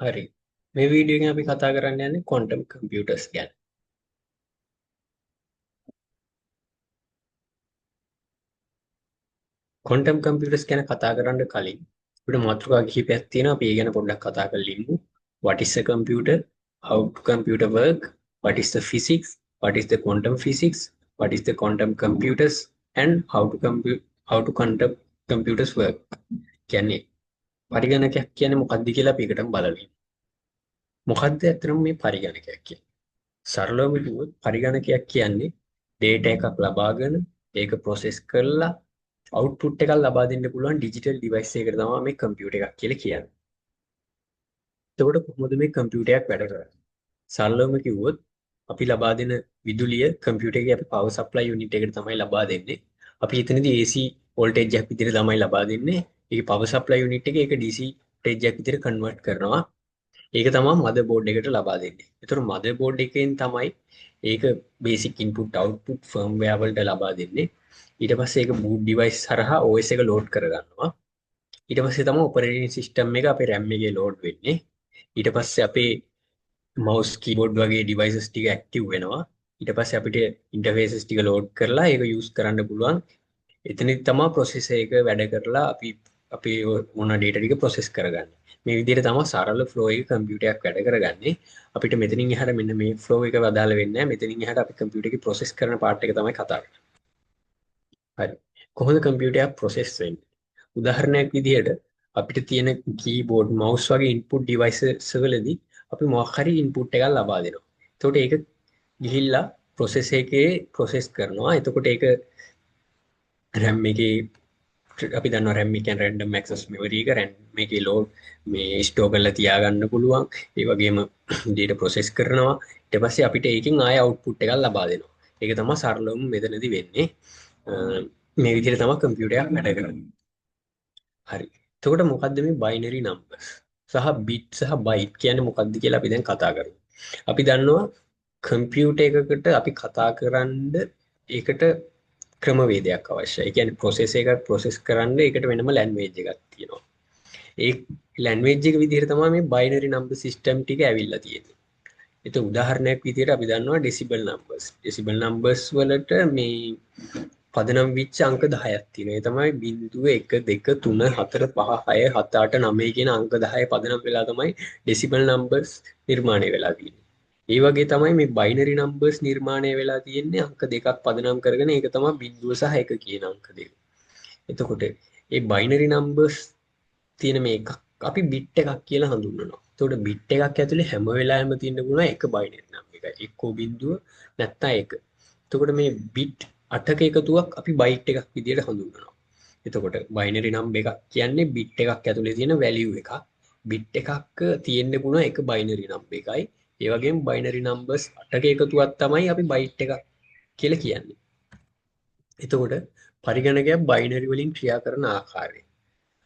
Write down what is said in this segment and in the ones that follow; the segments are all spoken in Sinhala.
හරි. මේ වීඩියෝ එකෙන් අපි කතා කරන්න යන්නේ ක්වොන්ටම් කම්පියුටර්ස් ගැන. ක්වොන්ටම් කම්පියුටර්ස් ගැන කතා කරන්න කලින් අපිට මාතෘකා කිහිපයක් තියෙනවා. අපි ඒ ගැන පොඩ්ඩක් කතා කරලා ඉමු. What is a computer? How to computer work? What is the physics? What is the quantum physics? What is the quantum computers? And how to quantum computers work? කියන්නේ පරිගණකයක් කියන්නේ මොකක්ද කියලා අපි එකටම බලමු. මොකක්ද ඇත්තටම මේ පරිගණකයක් කියන්නේ? සරලවම කිව්වොත් පරිගණකයක් කියන්නේ data එකක් ලබාගෙන ඒක process කරලා output එකක් ලබා දෙන්න පුළුවන් digital device එකකට තමයි මේ computer එකක් කියලා කියන්නේ. එතකොට කොහොමද මේ computer එකක් වැඩ කරන්නේ? සරලවම කිව්වොත් අපි ලබා දෙන විදුලිය computer එකේ අපි power supply unit එකට තමයි ලබා දෙන්නේ. අපි එතනදී AC voltage එකක් විදිහට තමයි ලබා දෙන්නේ. ඒක power supply unit එකේ ඒක DC voltage එකක් විදිහට convert කරනවා. ඒක තමයි මදර් බෝඩ් එකට ලබා දෙන්නේ. ඒතර මදර් බෝඩ් එකෙන් තමයි ඒක බේසික් ඉන්පුට් අවුට්පුට් ෆර්ම්වෙයාර් වලට ලබා දෙන්නේ. ඊට පස්සේ ඒක බූට් ඩිවයිස් හරහා OS එක ලෝඩ් කරගන්නවා. ඊට පස්සේ තමයි ඔපරේටින් සිස්ටම් එක අපේ RAM එකේ ලෝඩ් වෙන්නේ. ඊට පස්සේ අපේ මවුස් කීබෝඩ් වගේ ඩිවයිසස් ටික ඇක්ටිව් වෙනවා. ඊට පස්සේ අපිට ඉන්ටර්ෆේසස් ටික ලෝඩ් කරලා ඒක යූස් කරන්න පුළුවන්. එතනදි තමයි ප්‍රොසෙසර් එක වැඩ කරලා අපි අපේ මොන data ටික ප්‍රොසෙස් කරගන්නේ. මේ විදිහට තමයි සරල ෆ්ලෝ එක කම්පියුටර් එකක් වැඩ කරගන්නේ. අපිට මෙතනින් එහාට මෙන්න මේ ෆ්ලෝ එක අදාළ වෙන්නේ නැහැ. මෙතනින් එහාට අපි කම්පියුටර් එකේ ප්‍රොසෙස් කරන පාර්ට් එක තමයි කතා කරන්නේ. හරි. කොහොමද කම්පියුටර් එකක් ප්‍රොසෙස් වෙන්නේ? උදාහරණයක් විදිහට අපිට තියෙන කීබෝඩ් මවුස් වගේ ඉන්පුට් ඩිවයිසස් වලදී අපි මොකක් හරි ඉන්පුට් එකක් ලබා දෙනවා. එතකොට ඒක ගිහිල්ලා ප්‍රොසෙස් එකේ ප්‍රොසෙස් කරනවා. එතකොට ඒක RAM එකේ අපි දන්නවා RAM එක කියන්නේ random access memory එක RAM එකේ load මේ store කරලා තියාගන්න පුළුවන්. ඒ වගේම data process කරනවා. ඊට පස්සේ අපිට ඒකෙන් ආය output එකක් ලබා දෙනවා. ඒක තමයි සරලවම මෙතනදී වෙන්නේ. මේ විදිහට තමයි කම්පියුටර් එකක් වැඩ කරන්නේ. හරි. එතකොට මොකද්ද මේ binary numbers සහ bit සහ byte කියන්නේ මොකක්ද කියලා අපි දැන් කතා කරමු. අපි දන්නවා කම්පියුටර් එකකට අපි කතා කරන්න ඒකට ක්‍රමවේදයක් අවශ්‍යයි. ඒ කියන්නේ process එකක් process කරන්න ඒකට වෙනම language එකක් තියෙනවා. ඒ language එක විදිහට තමයි මේ binary number system ටික ඇවිල්ලා තියෙන්නේ. ඒක උදාහරණයක් විදිහට අපි දන්නවා decibel numbers. decibel numbers වලට මේ පදනම් වෙච්ච අංක 10ක් තියෙනවා. ඒ තමයි 0 1 2 3 4 5 6 7 8 9 කියන අංක 10 පදනම් වෙලා තමයි decibel numbers නිර්මාණය වෙලා තියෙන්නේ. ඒ වගේ තමයි මේ බයිනරි නම්බර්ස් නිර්මාණය වෙලා තියෙන්නේ අංක දෙකක් පදනම් කරගෙන ඒක තමයි 0 සහ 1 කියන අංක දෙක. එතකොට මේ බයිනරි නම්බර්ස් තියෙන මේ එකක් අපි බිට් එකක් කියලා හඳුන්වනවා. එතකොට බිට් එකක් ඇතුලේ හැම වෙලාවෙම තියෙන්න පුළුවන් එක බයිනරි නම්බර් එකයි. එක්කෝ බිඳුව නැත්නම් 1. එතකොට මේ බිට් 8ක එකතුවක් අපි බයිට් එකක් විදියට හඳුන්වනවා. එතකොට බයිනරි නම්බර් එකක් කියන්නේ බිට් එකක් ඇතුලේ තියෙන වැලියු එකක්. බිට් එකක් තියෙන්න පුළුවන් එක බයිනරි නම්බර් එකයි. ඒ වගේම බයිනරි නම්බර්ස් 8ක එකතුවක් තමයි අපි බයිට් එකක් කියලා කියන්නේ. එතකොට පරිගණකයක් බයිනරි වලින් ක්‍රියා කරන ආකාරය.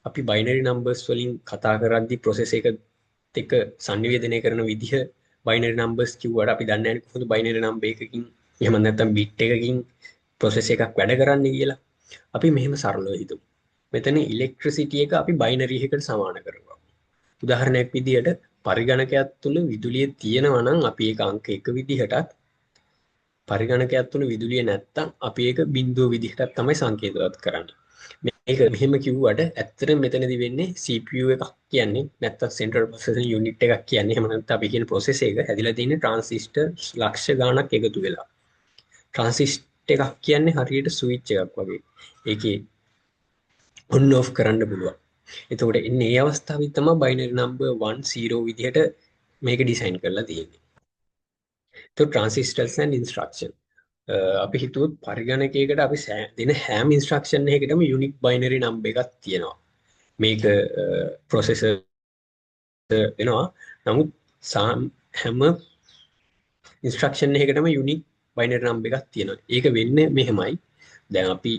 අපි බයිනරි නම්බර්ස් වලින් කතා කරද්දී process එක සංනිවේදනය කරන විදිහ බයිනරි නම්බර්ස් කිව්වට අපි දන්නේ නැහැ කොහොමද බයිනරි නම්බර් එකකින් එහෙම නැත්නම් බිට් එකකින් process එකක් වැඩ කරන්නේ කියලා. අපි මෙහෙම සරලව හිතමු. මෙතන ඉලෙක්ට්‍රිසිටි එක අපි බයිනරි එකකට සමාන කරනවා. උදාහරණයක් විදිහට පරිගණකයක් තුළ විදුලිය තියෙනවා නම් අපි ඒක අංක 1 විදිහටත් පරිගණකයක් තුළ විදුලිය නැත්තම් අපි ඒක බිඳුව විදිහටත් තමයි සංකේතවත් කරන්නේ. මේක මෙහෙම කිව්වට ඇත්තටම මෙතනදී වෙන්නේ CPU එකක් කියන්නේ නැත්තම් central processing unit එකක් කියන්නේ එහෙම නැත්නම් අපි කියන process එක හැදිලා තියෙන්නේ transistor ලක්ෂ ගණනක් එකතු වෙලා. transistor එකක් කියන්නේ හරියට switch එකක් වගේ. ඒකේ on off කරන්න පුළුවන්. එතකොට එන්නේ ඒ අවස්ථාවේ තමයි binary number 1 0 විදිහට මේක ඩිසයින් කරලා තියෙන්නේ. එතකොට transistors and instruction අපි හිතුවොත් පරිගණකයකට අපි දෙන හැම ඉන්ස්ට්‍රක්ෂන් එකකටම යුනික් බයිනරි නම්බර් එකක් තියෙනවා. මේක processor වෙනවා. නමුත් හැම ඉන්ස්ට්‍රක්ෂන් එකකටම යුනික් බයිනරි නම්බර් එකක් තියෙනවා. ඒක වෙන්නේ මෙහෙමයි. දැන් අපි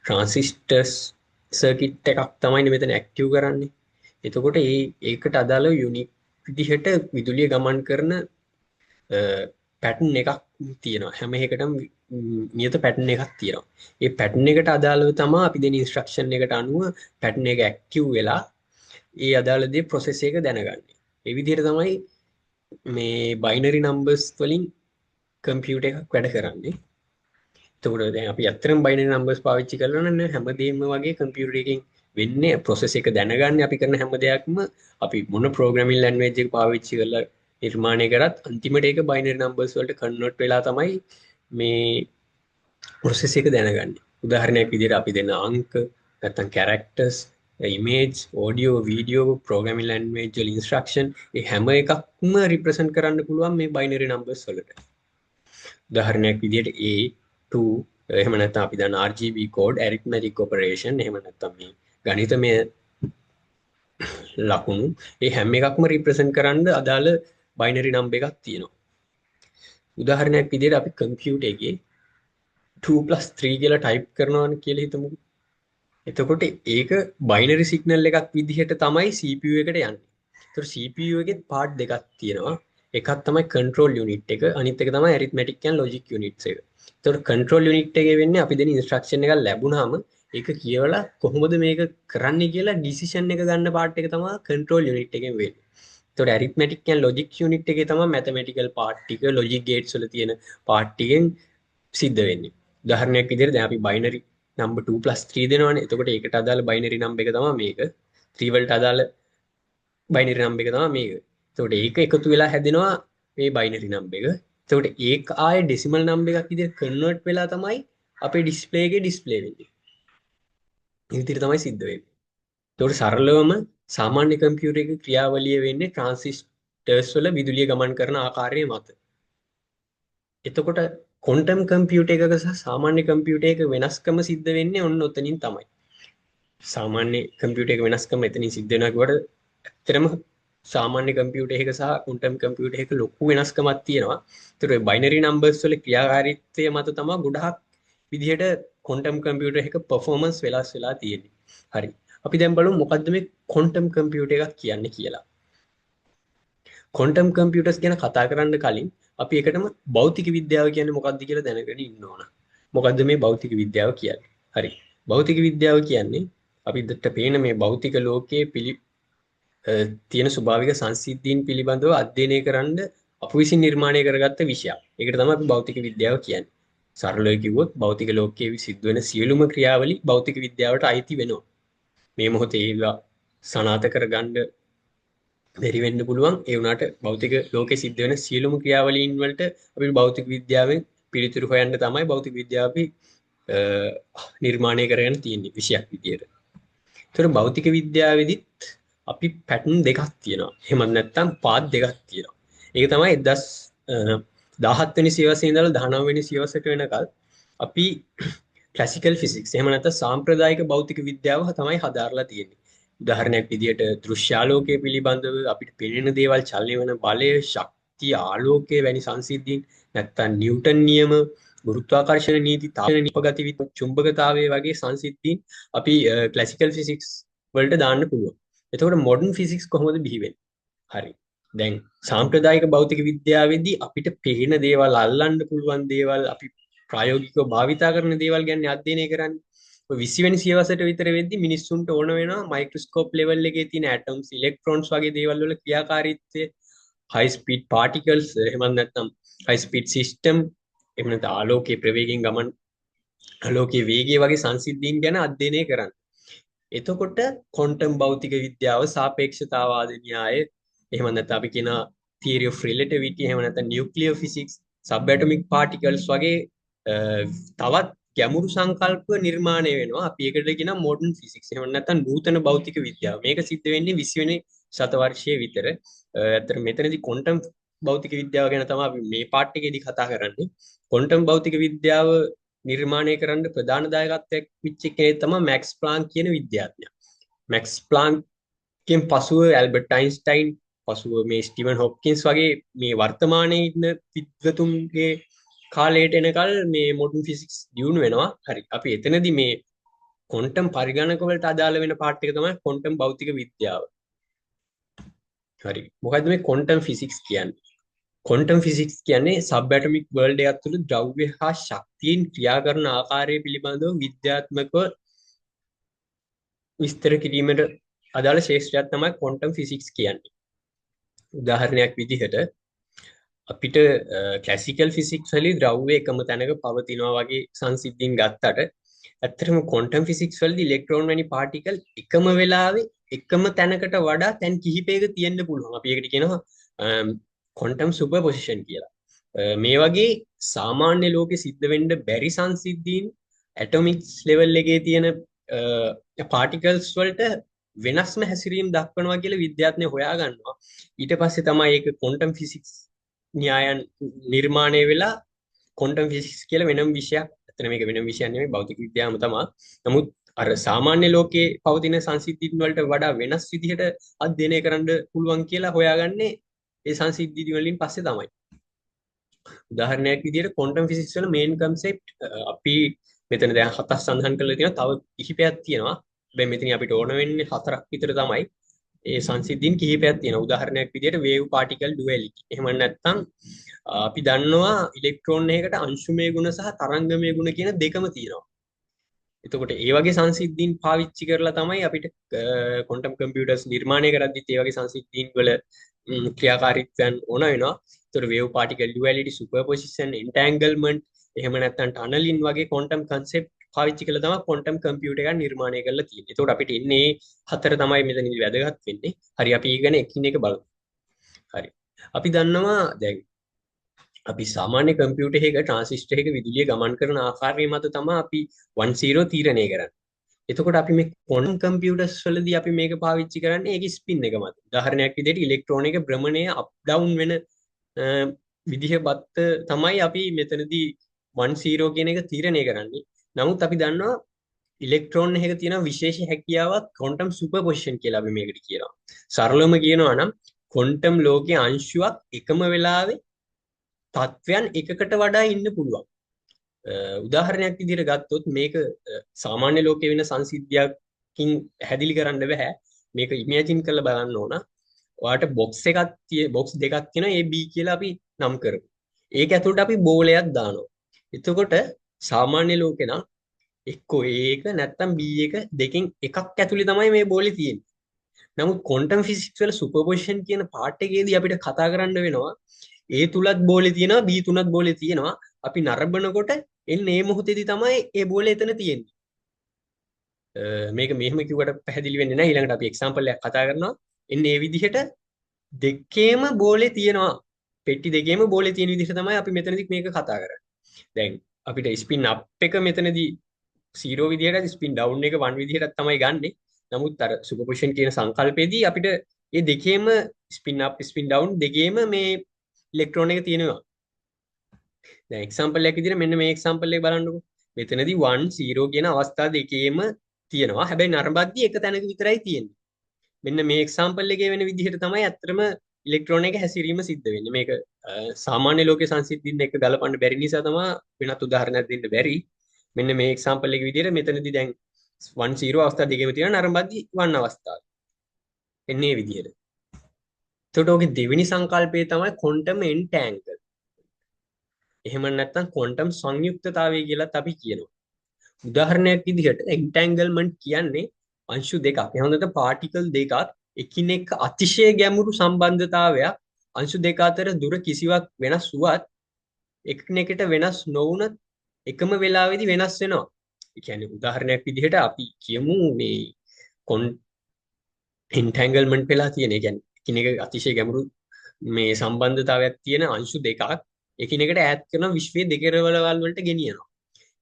transistors සර්කිට් එකක් තමයි මෙතන ඇක්ටිව් කරන්නේ. එතකොට ඒකට අදාළ යුනික් විදිහට විදුලිය ගමන් කරන පැටර්න් එකක් තියෙනවා. හැම එකටම නියත පැටර්න් එකක් තියෙනවා. ඒ පැටර්න් එකට අදාළව තමයි අපි දෙන ඉන්ස්ට්‍රක්ෂන් එකට අනුව පැටර්න් එක ඇක්ටිව් වෙලා ඒ අදාළ දේ process එක දැනගන්නේ. ඒ විදිහට තමයි මේ බයිනරි නම්බර්ස් වලින් කම්පියුටර් එකක් වැඩ කරන්නේ. එතකොට දැන් අපි ඇත්තටම බයිනරි නම්බර්ස් පාවිච්චි කරලා නම් හැමදේම වගේ කම්පියුටර් එකකින් වෙන්නේ ප්‍රොසෙස් එක දැනගන්න අපි කරන හැම දෙයක්ම අපි මොන ප්‍රෝග්‍රෑමින් ලැන්ග්වේජ් එක පාවිච්චි කරලා නිර්මාණය කරත් අන්තිමට ඒක බයිනරි නම්බර්ස් වලට කන්වර්ට් වෙලා තමයි මේ ප්‍රොසෙස් එක දැනගන්නේ. උදාහරණයක් විදිහට අපි දෙන අංක නැත්නම් characters image audio video programming language වල ඉන්ස්ට්‍රක්ෂන් ඒ හැම එකක්ම රිප්‍රසන්ට් කරන්න පුළුවන් මේ බයිනරි නම්බර්ස් වලට. උදාහරණයක් විදිහට A2 එහෙම නැත්නම් අපි දන්න RGB code arithmetic operation එහෙම නැත්නම් මේ ගණිතමය ලකුණු ඒ හැම එකක්ම රිප්‍රසන්ට් කරන්න අදාළ බයිනරි නම්බර් එකක් තියෙනවා. උදාහරණයක් විදිහට අපි කම්පියුටර් එකේ 2+3 කියලා ටයිප් කරනවානේ කියලා හිතමු. එතකොට ඒක බයිනරි සිග්නල් එකක් විදිහට තමයි CPU එකට යන්නේ. ඒතකොට CPU එකේ පාර්ට් දෙකක් තියෙනවා. එකක් තමයි control unit එක අනිත් එක තමයි arithmetic and logic units එක. එතකොට control unit එකේ වෙන්නේ අපි දෙන instruction එකක් ලැබුණාම ඒක කියවලා කොහොමද මේක කරන්නේ කියලා decision එක ගන්න part එක තමයි control unit එකෙන් වෙන්නේ. එතකොට arithmetic and logic unit එකේ තමයි mathematical part ටික logic gates වල තියෙන part ටිකෙන් සිද්ධ වෙන්නේ. උදාහරණයක් විදිහට දැන් අපි binary number 2+3 දෙනවනේ. එතකොට ඒකට අදාළ binary number එක තමයි මේක. 3 වලට අදාළ binary number එක තමයි මේක. එතකොට ඒක එකතු වෙලා හැදෙනවා මේ binary number එක. එතකොට ඒක ආයේ decimal number එකක් විදිහට convert වෙලා තමයි අපේ display එකේ display වෙන්නේ. මේ විදිහට තමයි සිද්ධ වෙන්නේ. එතකොට සරලවම සාමාන්‍ය කම්පියුටර් එකේ ක්‍රියාවලිය වෙන්නේ ට්‍රාන්සිස්ටර්ස් වල විදුලිය ගමන් කරන ආකාරය මත. එතකොට ක්වොන්ටම් කම්පියුටර් එකක සහ සාමාන්‍ය කම්පියුටර් එකක වෙනස්කම සිද්ධ වෙන්නේ ඔන්න ඔතනින් තමයි. සාමාන්‍ය කම්පියුටර් එක වෙනස්කම එතනින් සිද්ධ වෙනවා කියවට ඇත්තටම සාමාන්‍ය කම්පියුටර් එකක සහ ක්වොන්ටම් කම්පියුටර් එකක ලොකු වෙනස්කමක් තියෙනවා. ඒතර ඔය බයිනරි නම්බර්ස් වල ක්‍රියාකාරීත්වය මත තමයි ගොඩාක් විදිහට ක්වොන්ටම් කම්පියුටර් එකක පර්ෆෝමන්ස් වෙනස් වෙලා තියෙන්නේ. හරි. අපි දැන් බලමු මොකද්ද මේ ක්වොන්ටම් කම්පියුටර් එකක් කියන්නේ කියලා. ක්වොන්ටම් කම්පියුටර්ස් ගැන කතා කරන්න කලින් අපි එකටම භෞතික විද්‍යාව කියන්නේ මොකක්ද කියලා දැනගෙන ඉන්න ඕන. මොකද්ද මේ භෞතික විද්‍යාව කියන්නේ? හරි. භෞතික විද්‍යාව කියන්නේ අපිට පේන මේ භෞතික ලෝකයේ තියෙන ස්වභාවික සංසිද්ධීන් පිළිබඳව අධ්‍යයනය කරන්න අප විසින් නිර්මාණය කරගත්ත විෂයක්. ඒකට තමයි අපි භෞතික විද්‍යාව කියන්නේ. සරලව කිව්වොත් භෞතික ලෝකයේ සිද්ධ වෙන සියලුම ක්‍රියාවලි භෞතික විද්‍යාවට අයිති වෙනවා. මේ මොහොතේ ඒවා සනාථ කරගන්න බැරි වෙන්න පුළුවන්. ඒ වුණාට භෞතික ලෝකයේ සිද්ධ වෙන සියලුම ක්‍රියාවලීන් වලට අපි භෞතික විද්‍යාවෙන් පිළිතුරු හොයන්න තමයි භෞතික විද්‍යාව අපි නිර්මාණය කරගෙන තියෙන්නේ විෂයක් විදියට. ඒතර භෞතික විද්‍යාවේදීත් අපි පැටර්න් දෙකක් තියෙනවා. එහෙමත් නැත්නම් පාත් දෙකක් තියෙනවා. ඒක තමයි 2017 වෙනි සියවසේ ඉඳලා 19 වෙනි සියවසට වෙනකල් අපි ක්ලාසිකල් ෆිසික්ස් එහෙම නැත්නම් සාම්ප්‍රදායික භෞතික විද්‍යාව තමයි හදාarලා තියෙන්නේ. උදාහරණයක් විදිහට දෘශ්‍යාලෝකය පිළිබඳව අපිට පෙනෙන දේවල් චලනය වෙන බලය, ශක්තිය, ආලෝකය වැනි සංසිද්ධීන් නැත්නම් නිව්ටන් නියම, ගුරුත්වාකර්ෂණ නීති, තාපන නිපගති විද්‍යාව, චුම්බකතාවය වගේ සංසිද්ධීන් අපි ක්ලාසිකල් ෆිසික්ස් වලට දාන්න පුළුවන්. එතකොට මොඩර්න් ෆිසික්ස් කොහොමද බිහි වෙන්නේ? හරි. දැන් සාම්ප්‍රදායික භෞතික විද්‍යාවේදී අපිට පේන දේවල් අල්ලන්න පුළුවන් දේවල් අපි ප්‍රායෝගිකව භාවිතා කරන දේවල් ගැන අධ්‍යයනය කරන්නේ. 20 වෙනි සියවසට විතර වෙද්දි මිනිස්සුන්ට ඕන වෙනවා මයික්‍රොස්කෝප් ලෙවල් එකේ තියෙන ඇටම්ස්, ඉලෙක්ට්‍රෝන්ස් වගේ දේවල් වල ක්‍රියාකාරීත්වය, හයි ස්පීඩ් පාටිකල්ස්, එහෙම නැත්නම් හයි ස්පීඩ් සිස්ටම්, එහෙම නැත්නම් ආලෝකයේ ප්‍රවේගයෙන් ගමන් ආලෝකයේ වේගය වගේ සංසිද්ධීන් ගැන අධ්‍යයනය කරන්න. එතකොට ක්වොන්ටම් භෞතික විද්‍යාව, සාපේක්ෂතාවාද න්‍යාය, එහෙම නැත්නම් අපි කියන theory of relativity, එහෙම නැත්නම් nuclear physics, subatonic particles වගේ තවත් ගැඹුරු සංකල්ප නිර්මාණය වෙනවා. අපි ඒකට කියන modern physics. එහෙම නැත්නම් නූතන භෞතික විද්‍යාව. මේක සිද්ධ වෙන්නේ 20 වෙනි ශතවර්ෂයේ විතර. ඇත්තට මෙතනදී ක්වොන්ටම් භෞතික විද්‍යාව ගැන තමයි අපි මේ පාර්ට් එකේදී කතා කරන්නේ. ක්වොන්ටම් භෞතික විද්‍යාව නිර්මාණය කරන්න ප්‍රධාන දායකත්වයක් විච්ච කෙනෙක් තමයි මැක්ස් ප්ලාන්ක් කියන විද්‍යාඥයා. මැක්ස් ප්ලාන්ක්ගෙන් පසුව ඇල්බර්ට් අයින්ස්ටයින්, පසුව මේ ස්ටිවන් හොප්කින්ස් වගේ මේ වර්තමානයේ ඉන්න විද්වතුන්ගේ කාලයට එනකල් මේ මොඩර්න් ෆිසික්ස් දියුණු වෙනවා. හරි. අපි එතනදී මේ ක්වොන්ටම් පරිගණක වලට අදාළ වෙන පාර්ට් එක තමයි ක්වොන්ටම් භෞතික විද්‍යාව. හරි. මොකද්ද මේ ක්වොන්ටම් ෆිසික්ස් කියන්නේ? ක්වොන්ටම් ෆිසික්ස් කියන්නේ සබ්ඇටොමික් වර්ල්ඩ් එකක් තුළ ද්‍රව්‍ය හා ශක්තියින් ක්‍රියා කරන ආකාරය පිළිබඳව විද්‍යාත්මකව විස්තර කිරීමට අදාළ ශාස්ත්‍රයක් තමයි ක්වොන්ටම් ෆිසික්ස් කියන්නේ. උදාහරණයක් විදිහට අපිට ක්ලාසිකල් ෆිසික්ස් වලදී ද්‍රව්‍ය එකම තැනක පවතිනවා වගේ සංසිද්ධීන් ගත්තට ඇත්තටම ක්වොන්ටම් ෆිසික්ස් වලදී ඉලෙක්ට්‍රෝන වැනි පාටිකල් එකම වෙලාවේ එකම තැනකට වඩා තැන් කිහිපයක තියෙන්න පුළුවන්. අපි ඒකට කියනවා ක්වොන්ටම් සුපර්පොසිෂන් කියලා. මේ වගේ සාමාන්‍ය ලෝකෙ සිද්ධ වෙන්න බැරි සංසිද්ධීන් ඇටොමික්ස් ලෙවල් එකේ තියෙන පාටිකල්ස් වලට වෙනස්ම හැසිරීම් දක්වනවා කියලා විද්‍යාඥයෝ හොයා ගන්නවා. ඊට පස්සේ තමයි ඒක ක්වොන්ටම් ෆිසික්ස් න්‍යායන් නිර්මාණය වෙලා ක්වොන්ටම් ෆිසික්ස් කියලා වෙනම විෂයක්. ඇත්තට මේක වෙනම විෂයක් නෙමෙයි භෞතික විද්‍යාවම තමයි. නමුත් අර සාමාන්‍ය ලෝකයේ පවතින සංසිද්ධීන් වලට වඩා වෙනස් විදිහට අධ්‍යයනය කරන්න පුළුවන් කියලා හොයාගන්නේ ඒ සංසිද්ධීන් වලින් පස්සේ තමයි. උදාහරණයක් විදිහට ක්වොන්ටම් ෆිසික්ස් වල මේන් කන්සෙප්ට් අපි මෙතන දැන් හතක් සඳහන් කරලා තියෙනවා. තව කිහිපයක් තියෙනවා. හැබැයි මෙතන අපිට ඕන වෙන්නේ හතරක් විතර තමයි. ඒ සංසිද්ධීන් කිහිපයක් තියෙනවා. උදාහරණයක් විදිහට වේව් පාටිකල් ඩුවැලිටි. එහෙම නැත්නම් අපි දන්නවා ඉලෙක්ට්‍රෝන එකකට අංශුමය ගුණ සහ තරංගමය ගුණ කියන දෙකම තියෙනවා. එතකොට ඒ වගේ සංසිද්ධීන් පාවිච්චි කරලා තමයි අපිට ක්වොන්ටම් කම්පියුටර්ස් නිර්මාණය කරද්දිත් ඒ වගේ සංසිද්ධීන් වල ක්‍රියාකාරීත්වයන් ඕන වෙනවා. ඒතර වේව් පාටිකල් ඩුවැලිටි, සුපර්පොසිෂන්, එන්ටැන්ගල්මන්ට්, එහෙම නැත්නම් ටනලින් වගේ ක්වොන්ටම් කන්සෙප්ට් පාවිච්චි කරලා තමයි ක්වොන්ටම් කම්පියුටර් එකක් නිර්මාණය කරලා තියෙන්නේ. ඒතකොට අපිට ඉන්නේ හතර තමයි මෙතනදී වැදගත් වෙන්නේ. හරි අපි ඊගෙන එකින් එක බලමු. හරි. අපි දන්නවා දැන් අපි සාමාන්‍ය කම්පියුටර් එකක ට්‍රාන්සිස්ටර් එකක විදුලිය ගමන් කරන ආකාරය මත තමයි අපි 1 0 තීරණය කරන්නේ. එතකොට අපි මේ ක්වොන්ටම් කම්පියුටර්ස් වලදී අපි මේක පාවිච්චි කරන්නේ ඒකේ ස්පින් එක මත. උදාහරණයක් විදිහට ඉලෙක්ට්‍රෝන එක භ්‍රමණය අප් ඩවුන් වෙන විදිහ බත්ත තමයි අපි මෙතනදී 1 0 කියන එක තීරණය කරන්නේ. නමුත් අපි දන්නවා ඉලෙක්ට්‍රෝන එකක තියෙන විශේෂ හැකියාවක් ක්වොන්ටම් සුපර්පොසිෂන් කියලා අපි මේකට කියනවා. සරලවම කියනවා නම් ක්වොන්ටම් ලෝකයේ අංශුවක් එකම වෙලාවේ තත්වයන් එකකට වඩා ඉන්න පුළුවන්. උදාහරණයක් විදිහට ගත්තොත් මේක සාමාන්‍ය ලෝකයේ වෙන සංසිද්ධියකින් හැදිලි කරන්න බෑ. මේක ඉමේජින් කරලා බලන්න ඕන. ඔයාලට බොක්ස් දෙකක් තියෙනවා A B කියලා අපි නම් කරමු. ඒක ඇතුළට අපි බෝලයක් දානවා. එතකොට සාමාන්‍ය ලෝකේ නම් එක්කෝ A එක නැත්නම් B එක දෙකෙන් එකක් ඇතුලේ තමයි මේ බෝලේ තියෙන්නේ. නමුත් ක්වොන්ටම් ෆිසික්ස් වල සුපර්පොසිෂන් කියන පාර්ට් එකේදී අපිට කතා කරන්න වෙනවා A තුලත් බෝලේ තියෙනවා B තුනත් බෝලේ තියෙනවා. අපි නරඹනකොට එන්නේ මේ මොහොතේදී තමයි ඒ බෝලේ එතන තියෙන්නේ. මේක මෙහෙම කිව්වට පැහැදිලි වෙන්නේ නැහැ. ඊළඟට අපි එක්සැම්පල් එකක් කතා කරනවා. එන්නේ මේ විදිහට දෙකේම බෝලේ තියෙනවා. පෙට්ටි දෙකේම බෝලේ තියෙන විදිහට තමයි අපි මෙතනදී මේක කතා කරන්නේ. දැන් අපිට ස්පින් අප් එක මෙතනදී 0 විදිහට ස්පින් ඩවුන් එක 1 විදිහට තමයි ගන්නෙ. නමුත් අර සුපර්පොසිෂන් කියන සංකල්පයේදී අපිට මේ දෙකේම ස්පින් අප් ස්පින් ඩවුන් දෙකේම මේ ඉලෙක්ට්‍රෝන එක තියෙනවා. දැන් එක්සැම්පල් එකක් විදිහට මෙන්න මේ එක්සැම්පල් එක බලන්නකෝ. මෙතනදී 1 0 කියන අවස්ථා දෙකේම තියෙනවා. හැබැයි නරඹද්දී එක තැනක විතරයි තියෙන්නේ. මෙන්න මේ එක්සැම්පල් එකේ වෙන විදිහට තමයි ඇත්තටම ඉලෙක්ට්‍රෝන එක හැසිරීම සිද්ධ වෙන්නේ. මේක සාමාන්‍ය ලෝකයේ සංසිද්ධීන් එක්ක ගලපන්න බැරි නිසා තමයි වෙනත් උදාහරණයක් දෙන්න බැරි. මෙන්න මේ එක්සැම්පල් එක විදිහට මෙතනදී දැන් 1 0 අවස්ථා දෙකේම තියෙනවා. නරඹද්දී 1 අවස්ථාව. එන්නේ මේ විදිහට. එතකොට ඔගේ දෙවෙනි සංකල්පය තමයි ක්වොන්ටම් එන්ටැන්ගල්. එහෙම නැත්නම් ක්වොන්ටම් සංයුක්තතාවය කියලාත් අපි කියනවා. උදාහරණයක් විදිහට එන්ටැන්ගල්මන්ට් කියන්නේ අංශු දෙකක්. එහෙම නැත්නම් පාටිකල් දෙකක් එකිනෙක අතිශය ගැඹුරු සම්බන්ධතාවයක් අංශු දෙක අතර දුර කිසිවක් වෙනස් වුවත් එකිනෙකට වෙනස් නොවුනත් එකම වෙලාවෙදී වෙනස් වෙනවා. ඒ කියන්නේ උදාහරණයක් විදිහට අපි කියමු මේ එන්ටැන්ගල්මන්ට් වෙලා තියෙන. ඒ කියන්නේ එකිනෙක අතිශය ගැඹුරු මේ සම්බන්ධතාවයක් තියෙන අංශු දෙකක් එකිනෙකට ඈත් කරන විශ්වයේ දෙකරවලවල් වලට ගෙනියනවා.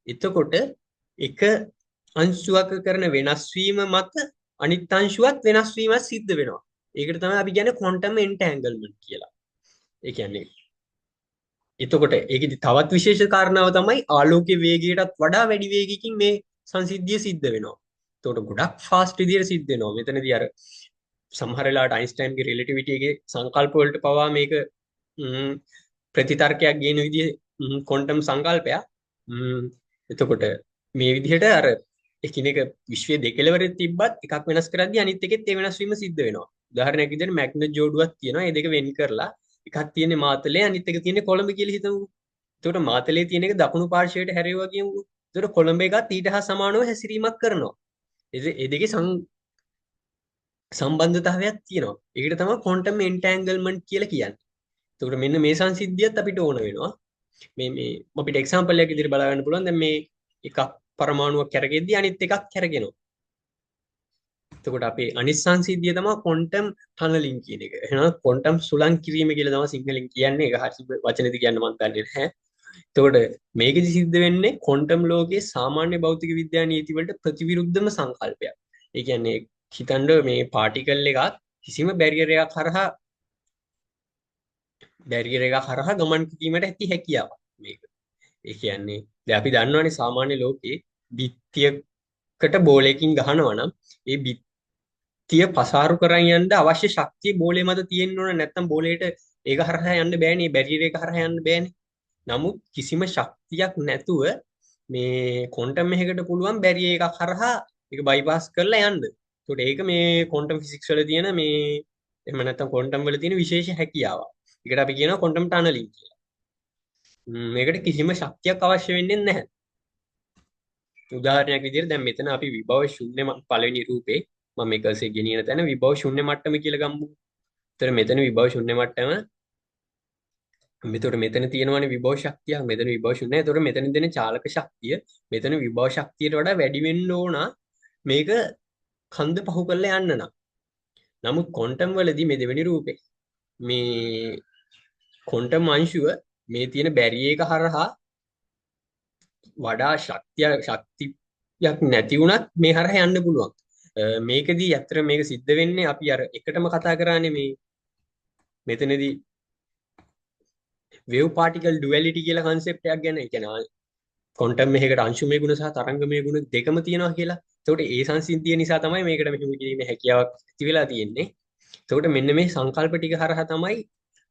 එතකොට එක අංශුවක කරන වෙනස් වීම මත අනිත් අංශුවත් වෙනස් වීමක් සිද්ධ වෙනවා. ඒකට තමයි අපි කියන්නේ ක්වොන්ටම් එන්ටැන්ගල්මන්ට් කියලා. ඒ කියන්නේ එතකොට ඒකෙදි තවත් විශේෂ කාරණාව තමයි ආලෝකයේ වේගයටත් වඩා වැඩි වේගයකින් මේ සංසිද්ධිය සිද්ධ වෙනවා. එතකොට ගොඩක් ෆාස්ට් විදියට සිද්ධ වෙනවා. මෙතනදී අර සමහර වෙලාවට අයින්ස්ටයින්ගේ රිලටිවිටි එකේ සංකල්ප වලට පවා මේක ප්‍රතිතර්කයක් ගේන විදිහේ ක්වොන්ටම් සංකල්පයක්. එතකොට මේ විදිහට අර එකිනෙක විශ්වයේ දෙකලවරේ තිබ්බත් එකක් වෙනස් කරද්දී අනිත් එකෙත් ඒ වෙනස් වීම සිද්ධ වෙනවා. උදාහරණයක් විදිහට මැග්නට් ජෝඩුවක් තියෙනවා. මේ දෙක වෙන් කරලා එකක් තියෙන්නේ මාතලේ අනිත් එක තියෙන්නේ කොළඹ කියලා හිතමු. එතකොට මාතලේ තියෙන එක දකුණු පාර්ශ්වයට හැරෙවුවා කියමුකෝ. එතකොට කොළඹ එකත් ඊට හා සමානව හැසිරීමක් කරනවා. ඒ දෙකේ සම්බන්ධතාවයක් තියෙනවා. ඒකට තමයි ක්වොන්ටම් එන්ටැන්ගල්මන්ට් කියලා කියන්නේ. එතකොට මෙන්න මේ සංසිද්ධියත් අපිට ඕන වෙනවා. මේ අපිට එක්සාම්පල් එකක් විදිහට බලා ගන්න පුළුවන්. දැන් මේ එකක් පරමාණුවක් කැරගෙද්දී අනිත් එකක් කැරගෙනවා. එතකොට අපේ අනිත් සංසිද්ධිය තමයි ක්වොන්ටම් ටනලින් කියන එක. එහෙනම් ක්වොන්ටම් සුළං කිරීම කියලා තමයි සිංහලෙන් කියන්නේ. ඒක හරි වචනේද කියන්න මම දන්නේ නැහැ. එතකොට මේකෙදි සිද්ධ වෙන්නේ ක්වොන්ටම් ලෝකයේ සාමාන්‍ය භෞතික විද්‍යා නීති වලට ප්‍රතිවිරුද්ධම සංකල්පයක්. ඒ කියන්නේ හිතන්න මේ පාටිකල් එකක් කිසිම බැරියර් එකක් හරහා ගමන් කිරීමට ඇති හැකියාවක් මේක. ඒ කියන්නේ දැන් අපි දන්නවනේ සාමාන්‍ය ලෝකේ බිත්තියකට බෝලයකින් ගහනවා නම් ඒ බිත්තිය පසාරු කරන් යන්න අවශ්‍ය ශක්තිය බෝලේ මත තියෙන්න ඕන, නැත්නම් බෝලේට ඒක හරහා යන්න බෑනේ, බැරියර් එක හරහා යන්න බෑනේ. නමුත් කිසිම ශක්තියක් නැතුව මේ ක්වොන්ටම් එකකට පුළුවන් බැරියර් එකක් හරහා ඒක බයිපාස් කරලා යන්න. ඒකට ඒක මේ ක්වොන්ටම් ෆිසික්ස් වල තියෙන මේ එහෙම නැත්නම් ක්වොන්ටම් වල තියෙන විශේෂ හැකියාවක්. ඒකට අපි කියනවා ක්වොන්ටම් ටනලින් කියලා. මේකට කිසිම ශක්තියක් අවශ්‍ය වෙන්නේ නැහැ. උදාහරණයක් විදිහට දැන් මෙතන අපි විභව ශුන්‍ය පළවෙනි රූපේ මම මේකසේ ගෙනියන තැන විභව ශුන්‍ය මට්ටම කියලා ගමු. ඒතර මෙතන විභව ශුන්‍ය මට්ටම මෙතකොට මෙතන තියෙනවනේ විභව ශක්තිය, මෙතන විභව ශුන්‍යයි. ඒතකොට මෙතන දෙන චාලක ශක්තිය මෙතන විභව ශක්තියට වඩා වැඩි වෙන්න ඕන මේක කන්ද පහු කරලා යන්න නම්. නමුත් ක්වොන්ටම් වලදී මේ දෙවෙනි රූපේ මේ ක්වොන්ටම් අංශුව මේ තියෙන බැරියර් එක හරහා වඩා ශක්තියක් නැති වුණත් මේ හරහා යන්න පුළුවන්. මේකදී ඇත්තට මේක සිද්ධ වෙන්නේ අපි අර එකටම කතා කරානේ මේ මෙතනදී වේව් පාටිකල් ඩුවැලිටි කියලා කන්සෙප්ට් එකක් ගැන. ඒ කියන්නේ ක්වොන්ටම් එකකට අංශුමය ගුණ සහ තරංගමය ගුණ දෙකම තියෙනවා කියලා. ඒකට ඒ සංසිද්ධිය නිසා තමයි මේකට මෙහෙම කිරීමේ හැකියාවක් ඇති වෙලා තියෙන්නේ. ඒකට මෙන්න මේ සංකල්ප ටික හරහා තමයි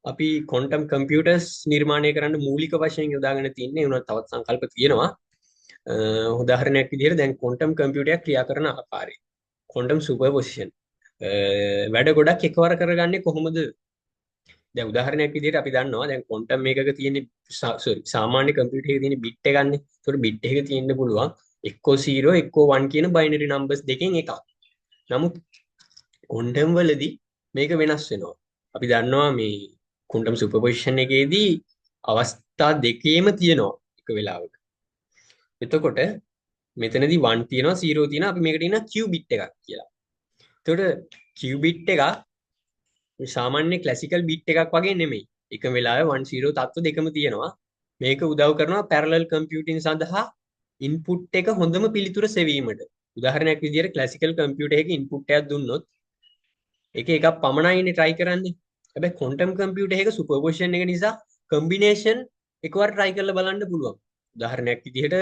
අපි ක්වොන්ටම් කම්පියුටර්ස් නිර්මාණය කරන්න මූලික වශයෙන් යොදාගෙන තින්නේ. උනත් තවත් සංකල්ප තියෙනවා. උදාහරණයක් විදිහට දැන් ක්වොන්ටම් කම්පියුටරයක් ක්‍රියා කරන ආකාරය. ක්වොන්ටම් සුපර්පොසිෂන්. වැඩ ගොඩක් එකවර කරගන්නේ කොහොමද? දැන් උදාහරණයක් විදිහට අපි දන්නවා දැන් ක්වොන්ටම් එකක තියෙන සාමාන්‍ය කම්පියුටර් එකේ තියෙන බිට් එක ගන්න. ඒකට බිට් එකක තියෙන්න පුළුවන් එක්කෝ 0 එක්කෝ 1 කියන බයිනරි නම්බර්ස් දෙකෙන් එකක්. නමුත් ක්වොන්ටම් වලදී මේක වෙනස් වෙනවා. අපි දන්නවා මේ ක්වොන්ටම් සුපර්පොසිෂන් එකේදී අවස්ථා දෙකේම තියෙනවා එක වෙලාවක. එතකොට මෙතනදී 1 තියෙනවා 0 තියෙනවා. අපි මේකට කියනවා Q බිට් එකක් කියලා. එතකොට Q බිට් එක සාමාන්‍ය ක්ලාසිකල් බිට් එකක් වගේ නෙමෙයි. එක වෙලාවේ 1 0 තත්ත්ව දෙකම තියෙනවා. මේක උදව් කරනවා පැරලල් කම්පියුටින් සඳහා ඉන්පුට් එක හොඳම පිළිතුර සෙවීමට. උදාහරණයක් විදිහට ක්ලාසිකල් කම්පියුටර් එකේ ඉන්පුට් එකක් දුන්නොත් ඒක එකක් පමණයිනේ try කරන්නේ. හැබැයි ක්වොන්ටම් කම්පියුටර් එක සුපර්පොසිෂන් එක නිසා කම්බිනේෂන් එකවර try කරලා බලන්න පුළුවන්. උදාහරණයක් විදිහට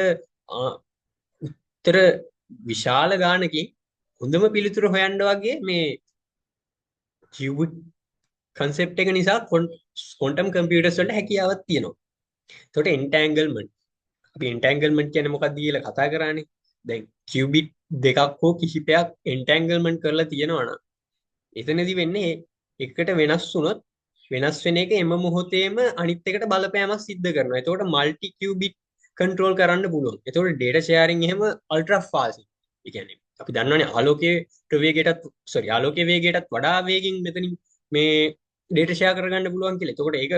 උත්තර විශාල ගානකින් හොඳම පිළිතුර හොයන්න වගේ මේ කියුබික් කන්සෙප්ට් එක නිසා ක්වොන්ටම් කම්පියුටර්ස් වලට හැකියාවක් තියෙනවා. එතකොට එන්ටැන්ගල්මන්ට්. අපි එන්ටැන්ගල්මන්ට් කියන්නේ මොකක්ද කියලා කතා කරානේ. දැන් කියුබිට් දෙකක් හෝ කිහිපයක් එන්ටැන්ගල්මන්ට් කරලා තියෙනවා නම් එතනදී වෙන්නේ එකට වෙනස් වුණොත් වෙනස් වෙන එක එම මොහොතේම අනිත් එකට බලපෑමක් සිද්ධ කරනවා. එතකොට මල්ටි කියුබිට් කන්ට්‍රෝල් කරන්න පුළුවන්. එතකොට data sharing එහෙම ultra fast. ඒ කියන්නේ අපි දන්නවනේ ආලෝකයේ වේගයටත් වඩා වේගෙන් මෙතනින් මේ data share කරගන්න පුළුවන් කියලා. එතකොට ඒක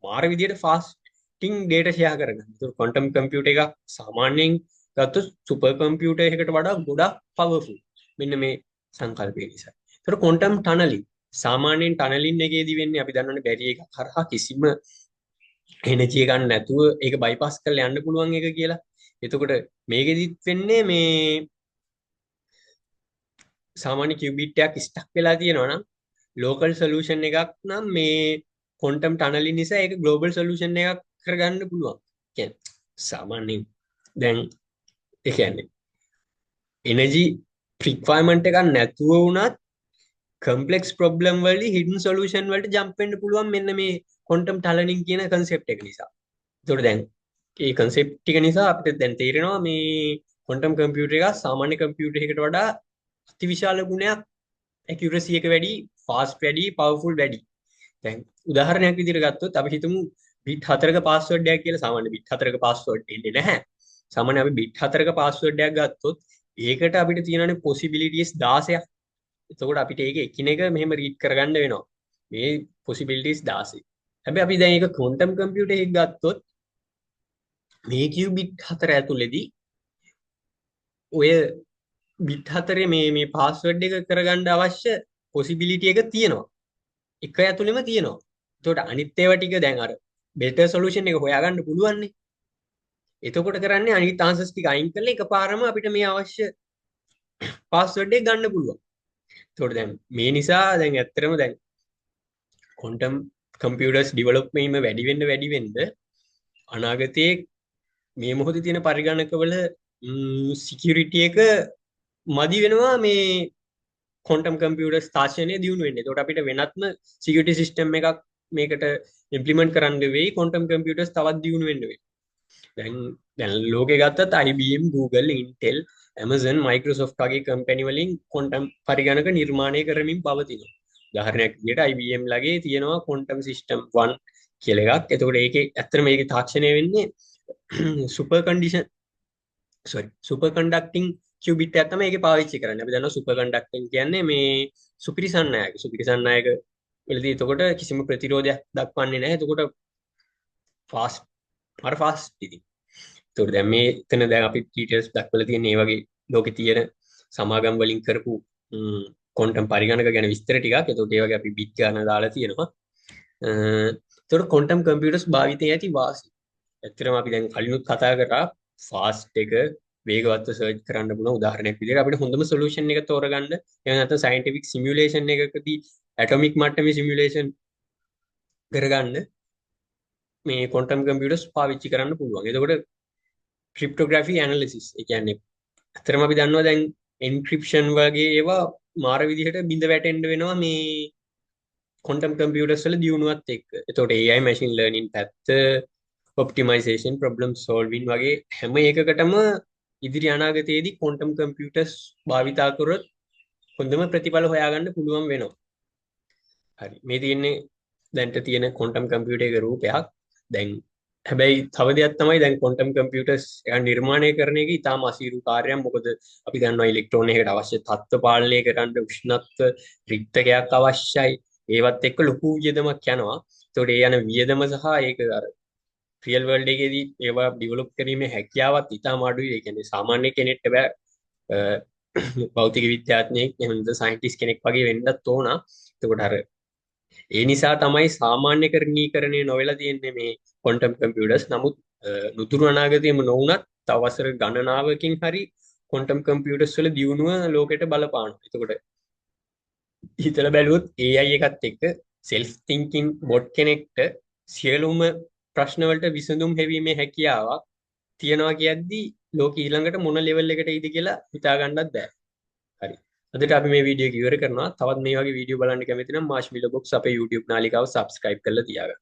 මාර විදියට fasting data share කරගන්න. එතකොට quantum computer එකක් සාමාන්‍යයෙන් ගත්තොත් super computer එකකට වඩා ගොඩක් powerful. මෙන්න මේ සංකල්පය නිසා. එතකොට quantum tunneling සාමාන්‍යයෙන් tunneling එකේදී වෙන්නේ අපි දන්නවනේ බැරි එකක් හරහා කිසිම එනර්ජි ගන්න නැතුව ඒක බයිපාස් කරලා යන්න පුළුවන් එක කියලා. එතකොට මේකෙදිත් වෙන්නේ මේ සාමාන්‍ය කියුබිට් එකක් ස්ටක් වෙලා තියෙනවා නම් ලෝකල් සොලියුෂන් එකක් නම් මේ ක්වොන්ටම් ටනලින් නිසා ඒක ග්ලෝබල් සොලියුෂන් එකක් කරගන්න පුළුවන්. කියන්නේ සාමාන්‍යයෙන් දැන් ඒ කියන්නේ එනර්ජි රික්වයර්මන්ට් එකක් නැතුව වුණත් කම්ප්ලෙක්ස් ප්‍රොබ්ලම් වලදී හිඩන් සොලියුෂන් වලට ජම්ප් වෙන්න පුළුවන් මෙන්න මේ ක්වොන්ටම් ටනලින් කියන කන්සෙප්ට් එක නිසා. ඒතකොට දැන් මේ කන්සෙප්ට් ටික නිසා අපිට දැන් තේරෙනවා මේ ක්වොන්ටම් කම්පියුටර් එක සාමාන්‍ය කම්පියුටර් එකකට වඩා අතිවිශාල ගුණයක් accuracy එක වැඩි, fast වැඩි, powerful වැඩි. දැන් උදාහරණයක් විදිහට ගත්තොත් අපි හිතමු bit 4ක password එකක් කියලා. සාමාන්‍ය bit 4ක password එන්නේ නැහැ. සාමාන්‍ය අපි bit 4ක password එකක් ගත්තොත් ඒකට අපිට තියෙනනේ possibilities 16ක්. එතකොට අපිට ඒක එකිනෙක මෙහෙම රීඩ් කරගන්න වෙනවා. මේ possibilities 16. හැබැයි අපි දැන් ඒක quantum computer එකක් ගත්තොත් මේ qubit 4 ඇතුළේදී ඔය bit 4 මේ password එක කරගන්න අවශ්‍ය possibility එක තියෙනවා. එක ඇතුළෙම තියෙනවා. එතකොට අනිත් ඒවා ටික දැන් අර better solution එක හොයාගන්න පුළුවන් නේ. එතකොට කරන්නේ අනිත් answers ටික අයින් කරලා එකපාරම අපිට මේ අවශ්‍ය password එක ගන්න පුළුවන්. එතකොට දැන් මේ නිසා දැන් ඇත්තටම දැන් quantum computers development වැඩි වෙන්න අනාගතයේ මේ මොහොතේ තියෙන පරිගණකවල security එක මදි වෙනවා මේ quantum computers තාක්ෂණය දියුණු වෙන්න. එතකොට අපිට වෙනත්ම security system එකක් මේකට implement කරන්න වෙයි quantum computers තවත් දියුණු වෙන්න වෙයි. දැන් ලෝකේ ගත්තත් IBM, Google, Intel, Amazon, Microsoft වගේ කම්පැනි වලින් quantum පරිගණක නිර්මාණය කරමින් පවතිනවා. උදාහරණයක් විදිහට IBM ලගේ තියෙනවා quantum system 1 කියලා එකක්. එතකොට ඒකේ ඇත්තටම මේකේ තාක්ෂණය වෙන්නේ super conducting qubit එකක් තමයි ඒකේ පාවිච්චි කරන්නේ. අපි දන්නවා super conducting කියන්නේ මේ සුපිරිසන්නායක. සුපිරිසන්නායක වලදී එතකොට කිසිම ප්‍රතිරෝධයක් දක්වන්නේ නැහැ. එතකොට fast අර fast ඉතින්. එතකොට දැන් මේ එතන දැන් අපි details දක්වලා තියෙන මේ වගේ ලෝකේ තියෙන සමාගම් වලින් කරපු quantum පරිගණක ගැන විස්තර ටිකක්. එතකොට ඒ වගේ අපි bit ගණන දාලා තියෙනවා. එතකොට quantum computers භාවිතයේ ඇති වාසි. ඇත්තටම අපි දැන් කලිනුත් කතා කරා fast එක වේගවත්ව සර්ච් කරන්න පුළුවන් උදාහරණයක් විදිහට අපිට හොඳම solution එක තෝරගන්න එහෙම නැත්නම් scientific simulation එකකදී atomic මට්ටමේ simulation කරගන්න මේ quantum computers පාවිච්චි කරන්න පුළුවන්. එතකොට cryptography analysis ඒ කියන්නේ ඇත්තටම අපි දන්නවා දැන් encryption වගේ ඒවා මාර විදිහට බිඳ වැටෙන්න වෙනවා මේ quantum computers වල දියුණුවත් එක්ක. එතකොට AI machine learning පැත්ත optimization problem solving වගේ හැම එකකටම ඉදිරි අනාගතයේදී quantum computers භාවිතා කරොත් හොඳම ප්‍රතිඵල හොයාගන්න පුළුවන් වෙනවා. හරි. මේ තියෙන්නේ දැන්ට තියෙන quantum computer එක රූපයක්. දැන් හැබැයි තව දෙයක් තමයි දැන් quantum computers එක නිර්මාණය කරන එක ඉතාම අසීරු කාර්යයක්. මොකද අපි දන්නවා ඉලෙක්ට්‍රෝන එකකට අවශ්‍ය තත්ත්ව පාලනය කරන්න උෂ්ණත්ව රික්තකයක් අවශ්‍යයි. ඒවත් එක්ක ලොකු වියදමක් යනවා. ඒතකොට ඒ යන වියදම සහ ඒක අර රියල් වර්ල්ඩ් එකේදී ඒවා ඩිවලොප් කිරීමේ හැකියාවත් ඉතාම අඩුයි. ඒ කියන්නේ සාමාන්‍ය කෙනෙක්ට බෑ භෞතික විද්‍යාඥයෙක් එහෙම නැත්නම් සයන්ටිස්ට් කෙනෙක් වගේ වෙන්නත් ඕන. එතකොට අර ඒ නිසා තමයි සාමාන්‍යකරණීකරණය නොවෙලා තියෙන්නේ මේ quantum computers. නමුත් නුදුරු අනාගතයේම නොවුනත් තව වසර ගණනාවකින් හරි quantum computers වල දියුණුව ලෝකෙට බලපානවා. එතකොට හිතලා බැලුවොත් AI එකත් එක්ක self thinking bot කෙනෙක්ට සියලුම ප්‍රශ්න වලට විසඳුම් හෙවීමේ හැකියාවක් තියනවා කියද්දි ලෝක ඊළඟට මොන ලෙවල් එකට එයිද කියලා හිතා ගන්නත් බෑ. හරි. අදට අපි මේ වීඩියෝ එක ඉවර කරනවා. තවත් මේ වගේ වීඩියෝ බලන්න කැමති නම් මාෂ් විලොග් බොක්ස් අපේ YouTube නාලිකාව subscribe කරලා තියාගන්න.